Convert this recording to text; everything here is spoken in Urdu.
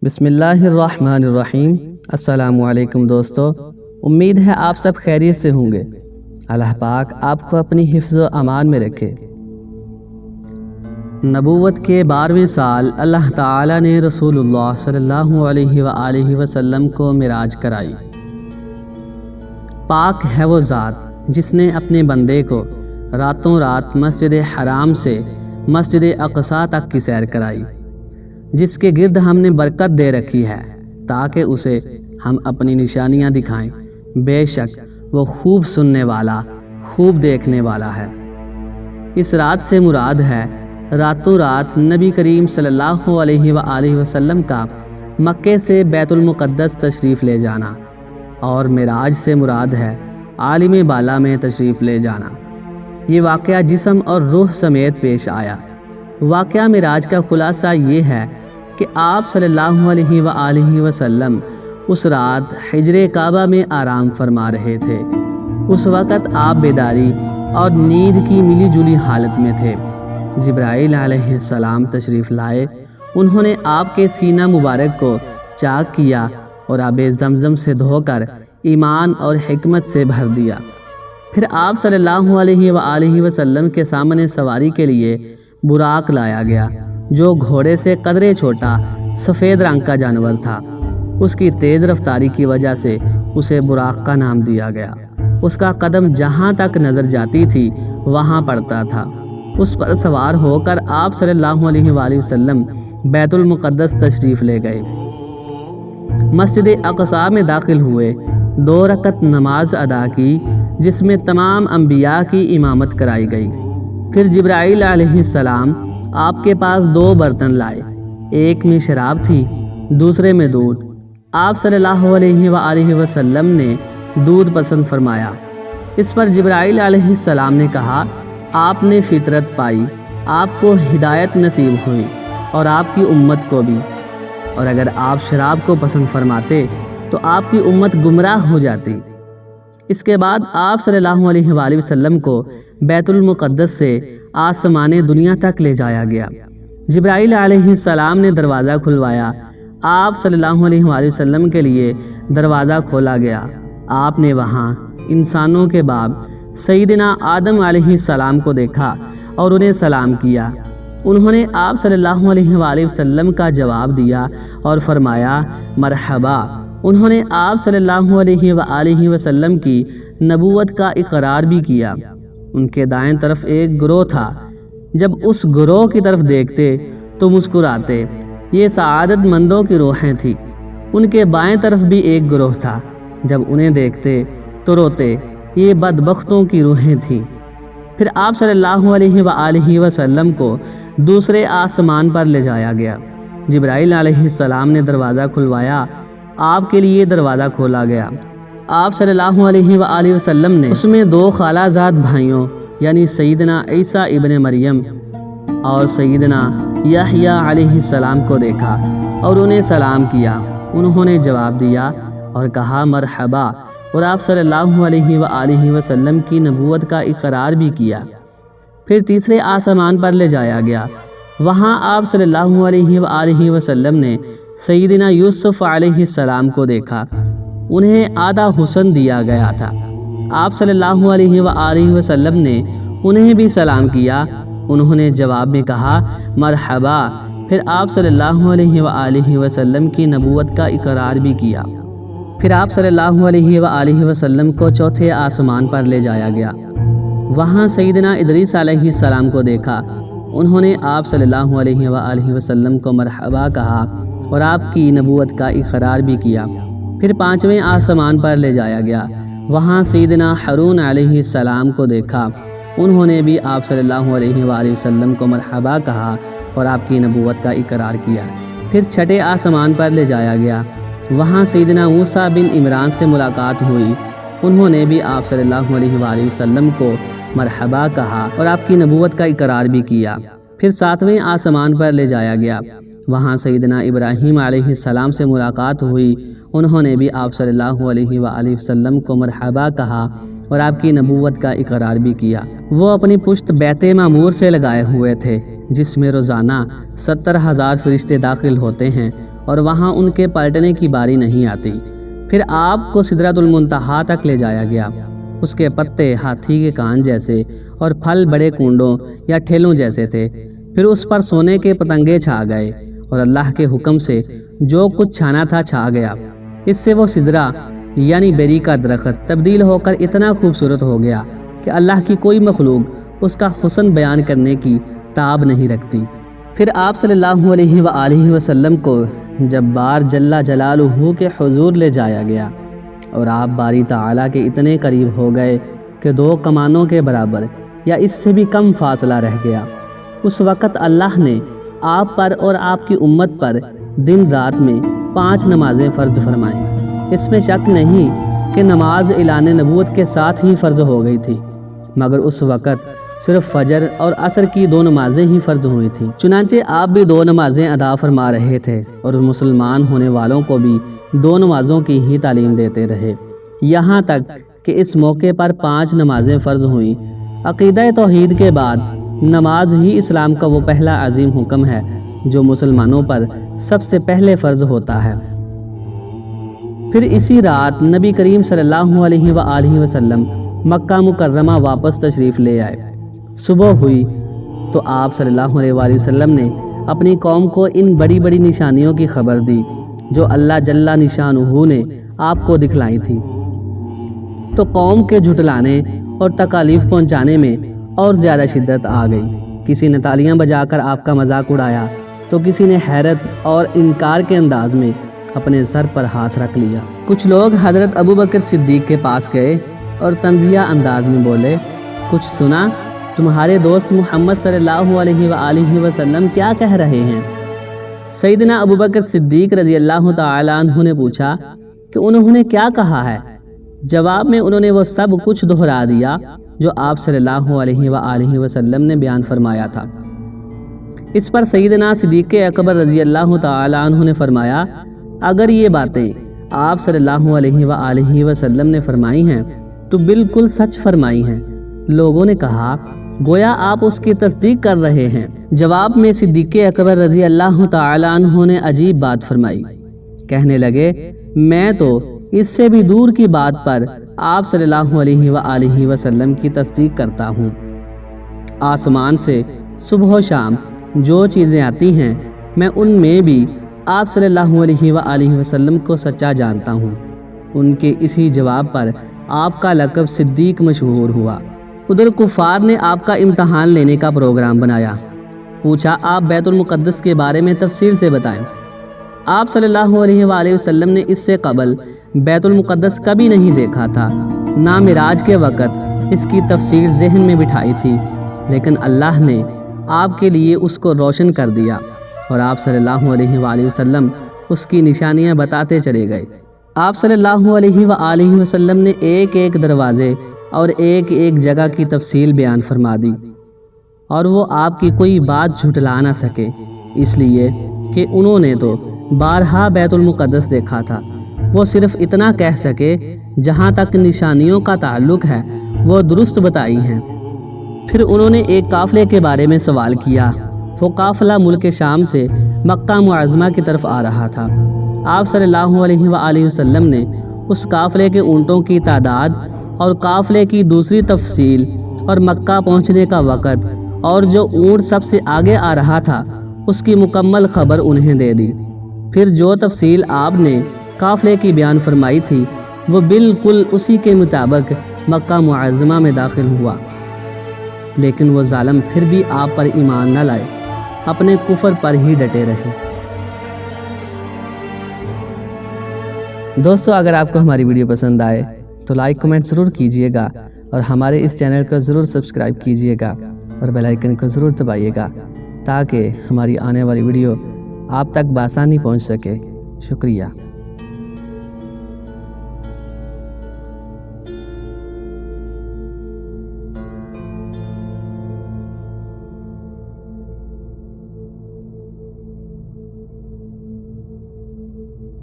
بسم اللہ الرحمن الرحیم۔ السلام علیکم دوستو، امید ہے آپ سب خیریت سے ہوں گے۔ اللہ پاک آپ کو اپنی حفظ و امان میں رکھے۔ نبوت کے 12ویں سال اللہ تعالی نے رسول اللہ صلی اللہ علیہ وآلہ وسلم کو معراج کرائی۔ پاک ہے وہ ذات جس نے اپنے بندے کو راتوں رات مسجد حرام سے مسجد اقصیٰ تک کی سیر کرائی، جس کے گرد ہم نے برکت دے رکھی ہے تاکہ اسے ہم اپنی نشانیاں دکھائیں۔ بے شک وہ خوب سننے والا، خوب دیکھنے والا ہے۔ اس رات سے مراد ہے راتوں رات نبی کریم صلی اللہ علیہ وآلہ وسلم کا مکے سے بیت المقدس تشریف لے جانا، اور معراج سے مراد ہے عالم بالا میں تشریف لے جانا۔ یہ واقعہ جسم اور روح سمیت پیش آیا۔ واقعہ معراج کا خلاصہ یہ ہے کہ آپ صلی اللہ علیہ وآلہ وسلم اس رات حجر کعبہ میں آرام فرما رہے تھے۔ اس وقت آپ بیداری اور نیند کی ملی جلی حالت میں تھے۔ جبرائیل علیہ السلام تشریف لائے۔ انہوں نے آپ کے سینہ مبارک کو چاک کیا اور آب زمزم سے دھو کر ایمان اور حکمت سے بھر دیا۔ پھر آپ صلی اللہ علیہ وآلہ وسلم کے سامنے سواری کے لیے براق لایا گیا، جو گھوڑے سے قدرے چھوٹا سفید رنگ کا جانور تھا۔ اس کی تیز رفتاری کی وجہ سے اسے براق کا نام دیا گیا۔ اس کا قدم جہاں تک نظر جاتی تھی وہاں پڑتا تھا۔ اس پر سوار ہو کر آپ صلی اللہ علیہ وآلہ وسلم بیت المقدس تشریف لے گئے۔ مسجد اقصیٰ میں داخل ہوئے، 2 رکعت نماز ادا کی جس میں تمام انبیاء کی امامت کرائی گئی۔ پھر جبرائیل علیہ السلام آپ کے پاس 2 برتن لائے، ایک میں شراب تھی، دوسرے میں دودھ۔ آپ صلی اللہ علیہ وآلہ وسلم نے دودھ پسند فرمایا۔ اس پر جبرائیل علیہ السلام نے کہا، آپ نے فطرت پائی، آپ کو ہدایت نصیب ہوئی اور آپ کی امت کو بھی، اور اگر آپ شراب کو پسند فرماتے تو آپ کی امت گمراہ ہو جاتی۔ اس کے بعد آپ صلی اللہ علیہ وآلہ وسلم کو بیت المقدس سے آسمان دنیا تک لے جایا گیا۔ جبرائیل علیہ السلام نے دروازہ کھلوایا۔ آپ صلی اللہ علیہ وآلہ وسلم کے لیے دروازہ کھولا گیا۔ آپ نے وہاں انسانوں کے باپ سیدنا آدم علیہ السلام کو دیکھا اور انہیں سلام کیا۔ انہوں نے آپ صلی اللہ علیہ وآلہ وسلم کا جواب دیا اور فرمایا، مرحبا۔ انہوں نے آپ صلی اللہ علیہ وآلہ وسلم کی نبوت کا اقرار بھی کیا۔ ان کے دائیں طرف ایک گروہ تھا، جب اس گروہ کی طرف دیکھتے تو مسکراتے۔ یہ سعادت مندوں کی روحیں تھیں۔ ان کے بائیں طرف بھی ایک گروہ تھا، جب انہیں دیکھتے تو روتے۔ یہ بدبختوں کی روحیں تھیں۔ پھر آپ صلی اللہ علیہ وآلہ وسلم کو دوسرے آسمان پر لے جایا گیا۔ جبرائیل علیہ السلام نے دروازہ کھلوایا، آپ کے لیے دروازہ کھولا گیا۔ آپ صلی اللہ علیہ وآلہ وسلم نے اس میں 2 خالہ زاد بھائیوں یعنی سیدنا عیسیٰ ابن مریم اور سیدنا یحییٰ علیہ السلام کو دیکھا اور انہیں سلام کیا۔ انہوں نے جواب دیا اور کہا، مرحبا، اور آپ صلی اللہ علیہ وآلہ وسلم کی نبوت کا اقرار بھی کیا۔ پھر تیسرے آسمان پر لے جایا گیا۔ وہاں آپ صلی اللہ علیہ وآلہ وسلم نے سیدنا یوسف علیہ السلام کو دیکھا۔ انہیں آدھا حسن دیا گیا تھا۔ آپ صلی اللہ علیہ وآلہ وسلم نے انہیں بھی سلام کیا۔ انہوں نے جواب میں کہا، مرحبا۔ پھر آپ صلی اللہ علیہ وآلہ وسلم کی نبوت کا اقرار بھی کیا۔ پھر آپ صلی اللہ علیہ وآلہ وسلم کو چوتھے آسمان پر لے جایا گیا۔ وہاں سیدنا ادریس علیہ السلام کو دیکھا۔ انہوں نے آپ صلی اللہ علیہ وآلہ وسلم کو مرحبا کہا اور آپ کی نبوت کا اقرار بھی کیا۔ پھر 5ویں آسمان پر لے جایا گیا۔ وہاں سیدنا ہارون علیہ السلام کو دیکھا۔ انہوں نے بھی آپ صلی اللہ علیہ وآلہ وسلم کو مرحبا کہا اور آپ کی نبوت کا اقرار کیا۔ پھر 6 آسمان پر لے جایا گیا۔ وہاں سیدنا موسیٰ بن عمران سے ملاقات ہوئی۔ انہوں نے بھی آپ صلی اللہ علیہ وآلہ وسلم کو مرحبا کہا اور آپ کی نبوت کا اقرار بھی کیا۔ پھر 7ویں آسمان پر لے جایا گیا۔ وہاں سیدنا ابراہیم علیہ السلام سے ملاقات ہوئی۔ انہوں نے بھی آپ صلی اللہ علیہ وآلہ وسلم کو مرحبا کہا اور آپ کی نبوت کا اقرار بھی کیا۔ وہ اپنی پشت بیت معمور سے لگائے ہوئے تھے، جس میں روزانہ 70,000 فرشتے داخل ہوتے ہیں اور وہاں ان کے پلٹنے کی باری نہیں آتی۔ پھر آپ کو سدرۃ المنتہا تک لے جایا گیا۔ اس کے پتے ہاتھی کے کان جیسے اور پھل بڑے کونڈوں یا ٹھیلوں جیسے تھے۔ پھر اس پر سونے کے پتنگے چھا گئے اور اللہ کے حکم سے جو کچھ چھانا تھا چھا گیا۔ اس سے وہ سدرہ یعنی بیری کا درخت تبدیل ہو کر اتنا خوبصورت ہو گیا کہ اللہ کی کوئی مخلوق اس کا حسن بیان کرنے کی تاب نہیں رکھتی۔ پھر آپ صلی اللہ علیہ وآلہ وسلم کو جب بار جل جلالہ کے حضور لے جایا گیا اور آپ باری تعالیٰ کے اتنے قریب ہو گئے کہ 2 کمانوں کے برابر یا اس سے بھی کم فاصلہ رہ گیا، اس وقت اللہ نے آپ پر اور آپ کی امت پر دن رات میں 5 نمازیں فرض فرمائیں۔ اس میں شک نہیں کہ نماز اعلان نبوت کے ساتھ ہی فرض ہو گئی تھی، مگر اس وقت صرف فجر اور عصر کی 2 نمازیں ہی فرض ہوئی تھیں۔ چنانچہ آپ بھی 2 نمازیں ادا فرما رہے تھے اور مسلمان ہونے والوں کو بھی 2 نمازوں کی ہی تعلیم دیتے رہے، یہاں تک کہ اس موقع پر 5 نمازیں فرض ہوئیں۔ عقیدہ توحید کے بعد نماز ہی اسلام کا وہ پہلا عظیم حکم ہے جو مسلمانوں پر سب سے پہلے فرض ہوتا ہے۔ پھر اسی رات نبی کریم صلی اللہ علیہ وآلہ وسلم مکہ مکرمہ واپس تشریف لے آئے۔ صبح ہوئی تو آپ صلی اللہ علیہ وآلہ وسلم نے اپنی قوم کو ان بڑی بڑی نشانیوں کی خبر دی جو اللہ جل نشانہ نے آپ کو دکھلائی تھی۔ تو قوم کے جھٹلانے اور تکالیف پہنچانے میں اور زیادہ شدت آ گئی۔ کسی نے تالیاں بجا کر آپ کا مذاق اڑایا تو کسی نے حیرت اور انکار کے انداز میں اپنے سر پر ہاتھ رکھ لیا۔ کچھ لوگ حضرت ابوبکر صدیق کے پاس گئے اور طنزیہ انداز میں بولے، کچھ سنا؟ تمہارے دوست محمد صلی اللہ علیہ وآلہ وسلم کیا کہہ رہے ہیں؟ سیدنا ابوبکر صدیق رضی اللہ تعالیٰ عنہ نے پوچھا کہ انہوں نے کیا کہا ہے؟ جواب میں انہوں نے وہ سب کچھ دہرا دیا جو آپ صلی اللہ علیہ وآلہ وسلم نے بیان فرمایا تھا۔ اس پر سیدنا صدیق اکبر رضی اللہ تعالیٰ عنہ نے فرمایا، اگر یہ باتیں آپ صلی اللہ علیہ وآلہ وسلم نے فرمائی ہیں تو بالکل سچ فرمائی ہیں۔ لوگوں نے کہا، گویا آپ اس کی تصدیق کر رہے ہیں۔ جواب میں صدیق اکبر رضی اللہ تعالیٰ عنہ نے عجیب بات فرمائی، کہنے لگے، میں تو اس سے بھی دور کی بات پر آپ صلی اللہ علیہ وآلہ وسلم کی تصدیق کرتا ہوں۔ آسمان سے صبح و شام جو چیزیں آتی ہیں میں ان میں بھی آپ صلی اللہ علیہ وآلہ وسلم کو سچا جانتا ہوں۔ ان کے اسی جواب پر آپ کا لقب صدیق مشہور ہوا۔ ادھر کفار نے آپ کا امتحان لینے کا پروگرام بنایا۔ پوچھا، آپ بیت المقدس کے بارے میں تفصیل سے بتائیں۔ آپ صلی اللہ علیہ وآلہ وسلم نے اس سے قبل بیت المقدس کبھی نہیں دیکھا تھا، نہ معراج کے وقت اس کی تفصیل ذہن میں بٹھائی تھی، لیکن اللہ نے آپ کے لیے اس کو روشن کر دیا اور آپ صلی اللہ علیہ وآلہ وسلم اس کی نشانیاں بتاتے چلے گئے۔ آپ صلی اللہ علیہ وآلہ وسلم نے ایک ایک دروازے اور ایک ایک جگہ کی تفصیل بیان فرما دی، اور وہ آپ کی کوئی بات جھٹلا نہ سکے، اس لیے کہ انہوں نے تو بارہا بیت المقدس دیکھا تھا۔ وہ صرف اتنا کہہ سکے جہاں تک نشانیوں کا تعلق ہے وہ درست بتائی ہیں۔ پھر انہوں نے ایک قافلے کے بارے میں سوال کیا۔ وہ قافلہ ملک شام سے مکہ معظمہ کی طرف آ رہا تھا۔ آپ صلی اللہ علیہ وآلہ وسلم نے اس قافلے کے اونٹوں کی تعداد اور قافلے کی دوسری تفصیل اور مکہ پہنچنے کا وقت اور جو اونٹ سب سے آگے آ رہا تھا اس کی مکمل خبر انہیں دے دی۔ پھر جو تفصیل آپ نے قافلے کی بیان فرمائی تھی وہ بالکل اسی کے مطابق مکہ معظمہ میں داخل ہوا، لیکن وہ ظالم پھر بھی آپ پر ایمان نہ لائے، اپنے کفر پر ہی ڈٹے رہے۔ دوستو، اگر آپ کو ہماری ویڈیو پسند آئے تو لائک کمنٹ ضرور کیجئے گا اور ہمارے اس چینل کو ضرور سبسکرائب کیجئے گا اور بیل آئیکن کو ضرور دبائیے گا تاکہ ہماری آنے والی ویڈیو آپ تک بآسانی پہنچ سکے۔ شکریہ۔